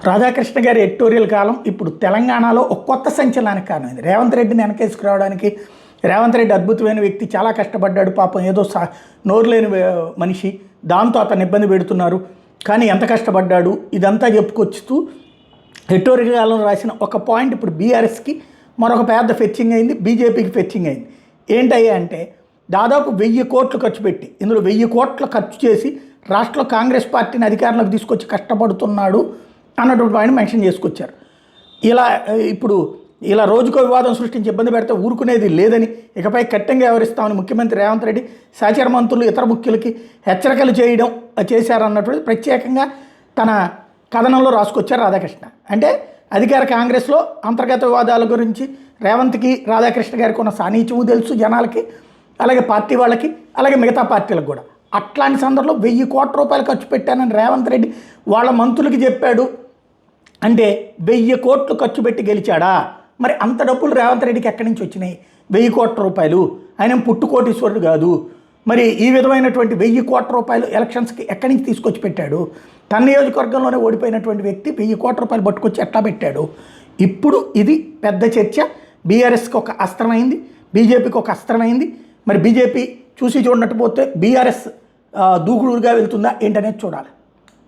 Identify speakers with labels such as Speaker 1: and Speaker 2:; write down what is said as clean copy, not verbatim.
Speaker 1: రాధాకృష్ణ గారి ఎడిటోరియల్ కాలం ఇప్పుడు తెలంగాణలో ఒక కొత్త సంచలనానికి కారణమైంది. రేవంత్ రెడ్డిని వెనకేసుకురావడానికి రేవంత్ రెడ్డి అద్భుతమైన వ్యక్తి, చాలా కష్టపడ్డాడు, పాపం ఏదో నోరు లేని మనిషి, దాంతో అతను ఇబ్బంది పెడుతున్నారు, కానీ ఎంత కష్టపడ్డాడు ఇదంతా చెప్పుకొచ్చుతూ ఎడిటోరియల్ కాలం రాసిన ఒక పాయింట్ ఇప్పుడు బీఆర్ఎస్కి మరొక పెద్ద ఫెచ్చింగ్ అయింది, బీజేపీకి ఫెచ్చింగ్ అయింది. ఏంటయ్యా అంటే దాదాపు 1000 కోట్లు ఖర్చు పెట్టి, ఇందులో 1000 కోట్లు ఖర్చు చేసి రాష్ట్రంలో కాంగ్రెస్ పార్టీని అధికారంలోకి తీసుకొచ్చి కష్టపడుతున్నాడు అన్నటువంటి పాయింట్ మెన్షన్ చేసుకొచ్చారు. ఇప్పుడు ఇలా రోజుకో వివాదం సృష్టించి ఇబ్బంది పెడితే ఊరుకునేది లేదని, ఇకపై కఠినంగా వ్యవహరిస్తామని ముఖ్యమంత్రి రేవంత్ రెడ్డి సహచర మంత్రులు ఇతర ముఖ్యులకి హెచ్చరికలు చేశారన్నటువంటి ప్రత్యేకంగా తన కథనంలో రాసుకొచ్చారు రాధాకృష్ణ. అంటే అధికార కాంగ్రెస్లో అంతర్గత వివాదాల గురించి రేవంత్కి రాధాకృష్ణ గారికి ఉన్న సాన్నిహిత్యము తెలుసు జనాలకి, అలాగే పార్టీ వాళ్ళకి, అలాగే మిగతా పార్టీలకు కూడా. అట్లాంటి సందర్భంలో 1000 కోట్ల రూపాయలు ఖర్చు పెట్టానని రేవంత్ రెడ్డి వాళ్ళ మంత్రులకి చెప్పాడు అంటే 1000 కోట్లు ఖర్చు పెట్టి గెలిచాడా? మరి అంత డబ్బులు రేవంత్ రెడ్డికి ఎక్కడి నుంచి వచ్చినాయి? 1000 కోట్ల రూపాయలు. ఆయన పుట్టుకోటీశ్వరుడు కాదు. మరి ఈ విధమైనటువంటి 1000 కోట్ల రూపాయలు ఎలక్షన్స్కి ఎక్కడి నుంచి తీసుకొచ్చి పెట్టాడు? తన నియోజకవర్గంలోనే ఓడిపోయినటువంటి వ్యక్తి 1000 కోట్ల రూపాయలు పట్టుకొచ్చి ఎట్లా పెట్టాడు? ఇప్పుడు ఇది పెద్ద చర్చ. బీఆర్ఎస్కి ఒక అస్త్రమైంది, బీజేపీకి ఒక అస్త్రమైంది. మరి బీజేపీ చూసి చూడనట్టు పోతే బీఆర్ఎస్ దూకుడుగా వెళ్తుందా ఏంటనేది చూడాలి.